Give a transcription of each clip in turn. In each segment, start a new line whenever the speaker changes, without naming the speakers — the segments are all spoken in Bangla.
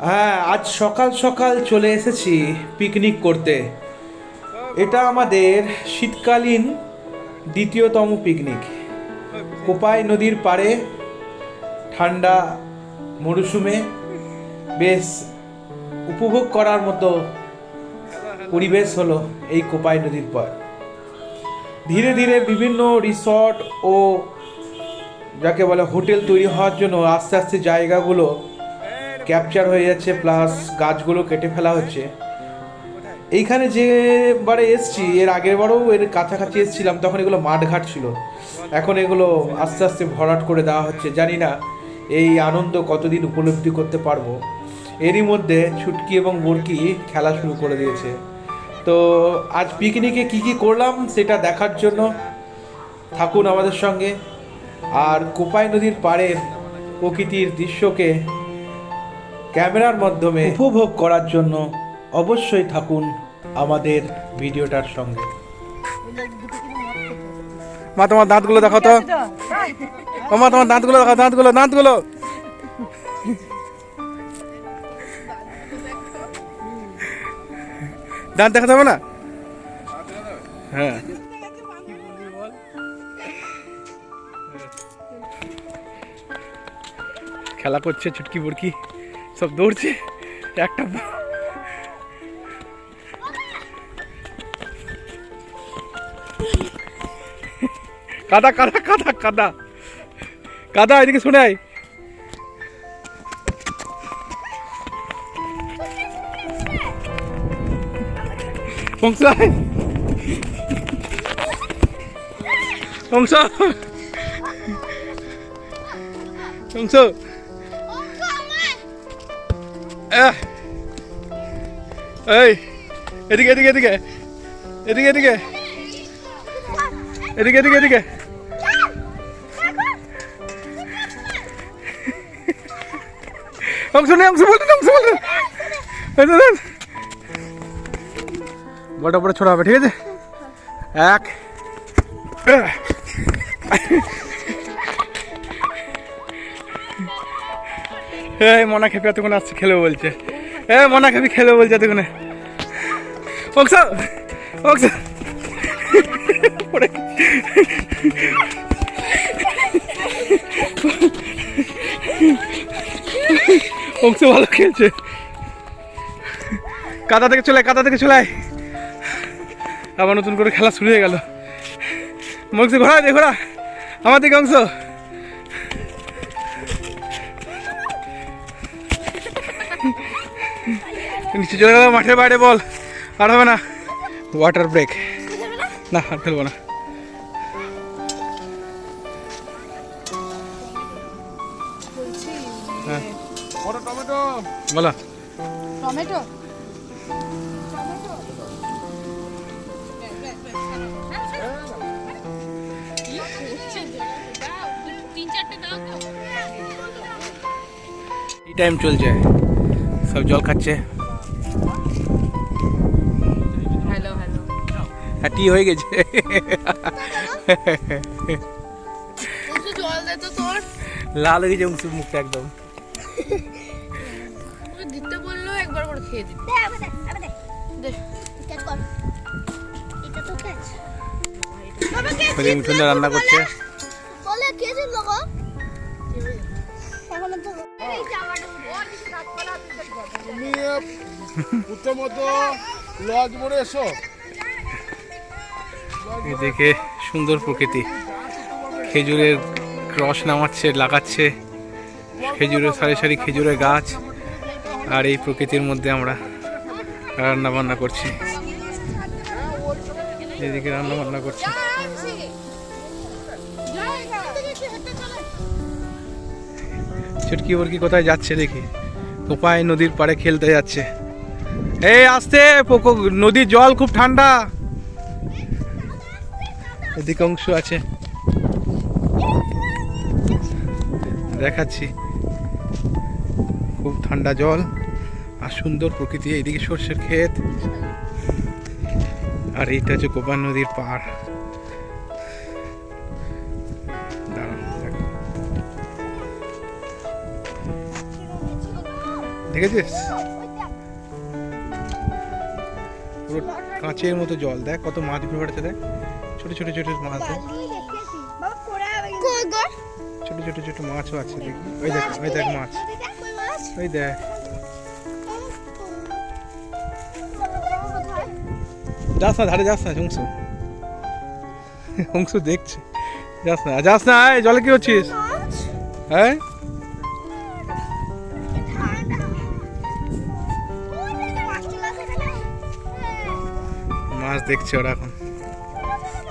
হ্যাঁ, আজ সকাল সকাল চলে এসেছি পিকনিক করতে। এটা আমাদের শীতকালীন দ্বিতীয়তম পিকনিক। কোপাই নদীর পাড়ে ঠান্ডা মরশুমে বেশ উপভোগ করার মতো পরিবেশ হলো এই কোপাই নদীর পাড়। ধীরে ধীরে বিভিন্ন রিসর্ট ও যাকে বলে হোটেল তৈরি হওয়ার জন্য আস্তে আস্তে জায়গাগুলো ক্যাপচার হয়ে যাচ্ছে, প্লাস গাছগুলো কেটে ফেলা হচ্ছে। এইখানে যেবারে এসছি, এর আগের বারেও এর কাছাকাছি এসেছিলাম, তখন এগুলো মাঠঘাট ছিল। এখন এগুলো আস্তে আস্তে ভরাট করে দেওয়া হচ্ছে। জানি না এই আনন্দ কতদিন উপলব্ধি করতে পারবো। এরই মধ্যে ছুটকি এবং বরকি খেলা শুরু করে দিয়েছে। তো আজ পিকনিকে কি কি করলাম সেটা দেখার জন্য থাকুন আমাদের সঙ্গে। আর কোপাই নদীর পাড়ের প্রকৃতির দৃশ্যকে ক্যামেরার মাধ্যমে উপভোগ করার জন্য অবশ্যই থাকুন আমাদের ভিডিওটার সঙ্গে। মা, তোমার দাঁতগুলো দেখো তো। মা, তোমার দাঁতগুলো দেখো, দাঁতগুলো দাঁতগুলো দাঁত দেখা যাবে না? হ্যাঁ, খেলা করছে ছুটকি বুড়কি, সব দৌড়ছে। একটা কাদা কাদা কাদা কাদা কাদা, এদিকে শুনে আয়। অংশ অংশ অংশ, এই এদিকে এদিকে এদিকে এদিকে এদিকে এদিকে এদিকে এদিকে। অংশ নেই, অংশ বলুন, অংশ বলুন। বড় বড় ছোড়া হবে, ঠিক আছে? এক মনা খেপে এতক্ষণ আসছে, খেলবে বলছে। মনা খেপি খেলবে বলছে এতক্ষণে। অংশ অংশ অংশ ভালো খেলছে। কাদা থেকে চলে, কাদা থেকে চলে আবার নতুন করে খেলা শুরু হয়ে গেল। অংশ ঘোরা দে, ঘোরা আমার দিকে। অংশ নিচে চলে গেল, মাঠের বাইরে বল। আর হবে না, ওয়াটার ব্রেক। না, আর ফেলবো না। হ্যাঁ, টমেটো বলো। টমেটো এই টাইম চলছে, সব জল খাচ্ছে।
হ্যালো হ্যালো,
টি হয়ে গেছে।
জল দে তো, তোর
লাল হয়ে গেছে অংশুর মুখটা একদম।
দিতে বললো একবার করে খেয়ে দিবি।
উঠোনে রান্না করছে। এদিকে সুন্দর প্রকৃতি, খেজুরের রস নামাচ্ছে, লাগাচ্ছে খেজুরের সারি সারি খেজুরের গাছ। আর এই প্রকৃতির মধ্যে আমরা রান্না বান্না করছি। এদিকে রান্না বান্না করছি। ছুটকি বরকি কোথায় যাচ্ছে দেখি? কোপাই নদীর পাড়ে খেলতে যাচ্ছে। এই আসতে, নদীর জল খুব ঠান্ডা। এদিকে অংশ আছে, দেখাচ্ছি। খুব ঠান্ডা জল আর সুন্দর প্রকৃতি। এইদিকে সর্ষের ক্ষেত, আর এইটা হচ্ছে কোপাই নদীর পাড়। দেখেছিস পুরো কাঁচের মতো জল, দেখ কত মাছ ঘুরে বেড়াচ্ছে, দেখ ছোট ছোট ছোট মাছ, দেখ ছোট ছোট ছোট মাছও আছে, দেখি ওই দেখ ওই দেখ মাছ, ওই দেখ। যাস না ধারে, যাস না হংসু, হংসু দেখছে, যাস না যাস না, এই জলে কি হচ্ছিস? হ্যাঁ মাছ দেখছে ওরা এখন,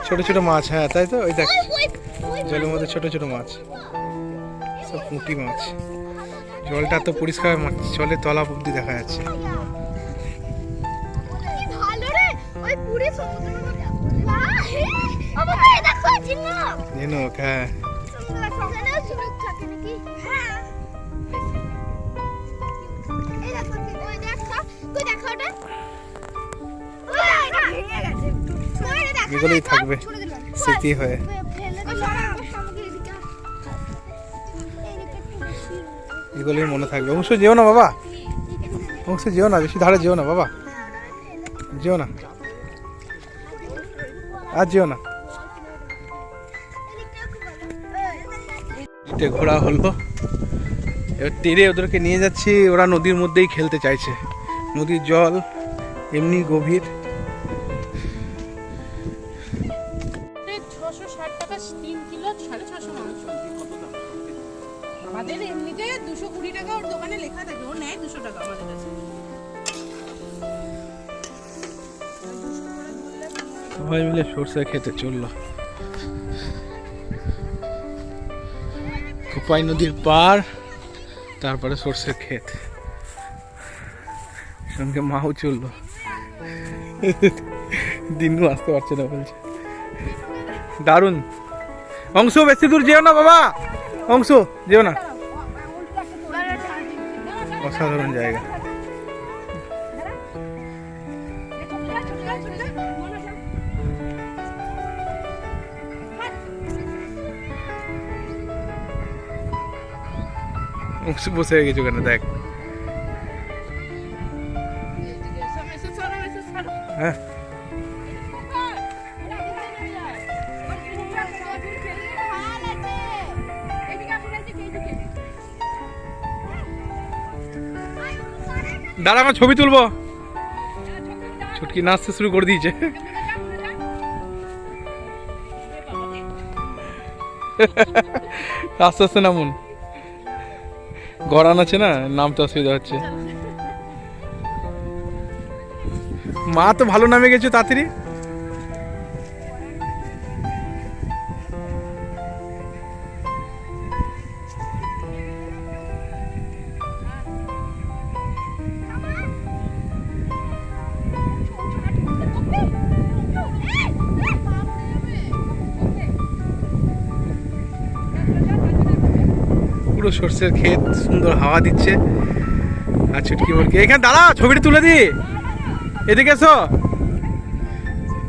ছোট ছোট মাছ। হ্যাঁ তাই তো, ওই দেখ জলের মধ্যে ছোট ছোট মাছ, সব পুঁটি মাছ। জলটা তো পরিষ্কার, মাছ জলের তলা অব্দি দেখা যাচ্ছে। ঝিনুক, হ্যাঁ এগুলোই থাকবে স্মৃতি হয়ে। এগুলোই মনে থাকবে। অংশ যেও না বাবা, অংশ যেও না, বেশি ধারে যেও না বাবা, যেও না আর যেও না। ঘোরা হলো, এবার তীরে ওদেরকে নিয়ে যাচ্ছি, ওরা নদীর মধ্যেই খেলতে চাইছে। নদীর জল এমনি গভীর।
660 টাকা 3 কিলো, 650 মাংস। আমাদের এমনিতে 220 টাকা ওর দোকানে লেখা থাকে, ও নেয় 200 টাকা আমাদের কাছে।
সবাই মিলে সরষে খেতে চললো। কোপাই নদীর পার, তারপরে সরষের ক্ষেত, সঙ্গে মাও চললো। দিনু আসতে পারছে না বলছে। দারুণ। অংশ বেশি দূর যেও না বাবা, অংশ যেও না, অসাধারণ জায়গা। অংশ বসে গেছো কেন, দেখ হ্যাঁ দাঁড়া, আমার ছবি তুলবো। ছুটকি নাচতে শুরু করে দিয়েছে। আস্তে আস্তে নামুন, গড়ান আছে না, নামতে অসুবিধা হচ্ছে। মা তো ভালো নামে গেছো তাড়াতাড়ি। পুরো সর্ষের ক্ষেত, সুন্দর হাওয়া দিচ্ছে। আর ছুটকি বলকে এখানে দাঁড়া, ছবিটা তুলে দি, এদিকে এসো।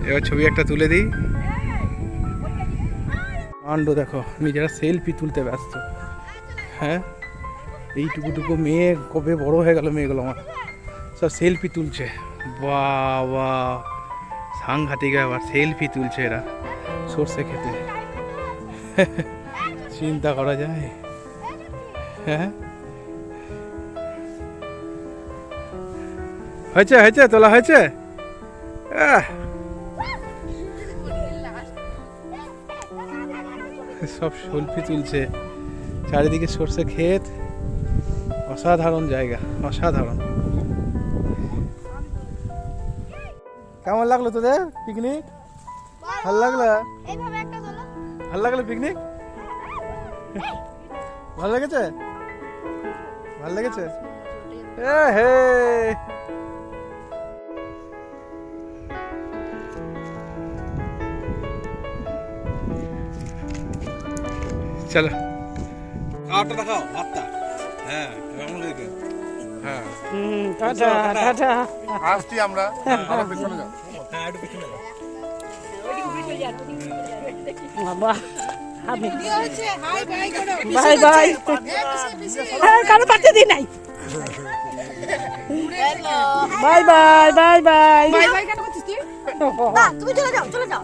এবার ছবি একটা তুলে দিই। কাণ্ড দেখো, নিজেরা সেলফি তুলতে ব্যস্ত। হ্যাঁ এইটুকুটুকু মেয়ে কবে বড় হয়ে গেল মেয়েগুলো আমার, সব সেলফি তুলছে। বাবা সাংঘাতিক, আবার সেলফি তুলছে এরা সর্ষে খেতে। চিন্তা করা যায়। হ্যাঁ হয়েছে হয়েছে, তোলা হয়েছে। সব সেলফি তুলছে, চারিদিকে সর্ষে ক্ষেত, অসাধারণ জায়গা, অসাধারণ। কেমন লাগলো তোদের পিকনিক? ভালো লাগলো? ভালো লাগলো পিকনিক? ভালো লেগেছে? ভালো লেগেছে? হে চলো খাওয়াটা দেখাও, ভাতটা। হ্যাঁ কেমন লেগে? হ্যাঁ টাটা টাটা, আসছি আমরা। আবার পেছনে যাও। হ্যাঁ একটু পেছনে যাও বাবা। আমি হচ্ছে হাই বাই করো, বাই বাই। হ্যাঁ কারো পাতে দি নাই। Bye bye bye bye.
Bye bye কেন করছিস তুই?
না তুমি চলে যাও চলে যাও।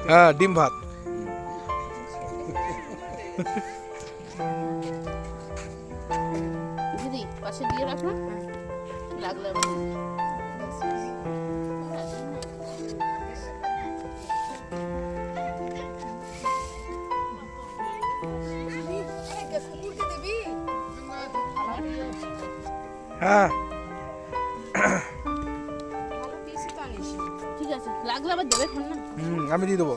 হ্যাঁ ডিম ভাত।
দিদি পাশে দিয়ে রাখ না, লাগলে আবার
হ্যাঁ
ভালো পিসি তো আনিস। ঠিক আছে, লাগলে আবার দেবে খন না।
আমি দিয়ে দেবো।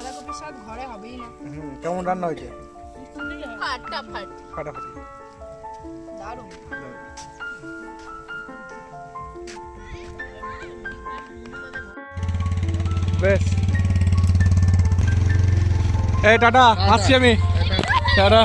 বাঁধাকপির স্বাদ ঘরে হবেই না।
কেমন রান্না হয়েছে?
ফাটাফাট
ফাটাফাটি।
দারুণ।
বেশ, এই টাটা, আসছি আমি। টাটা।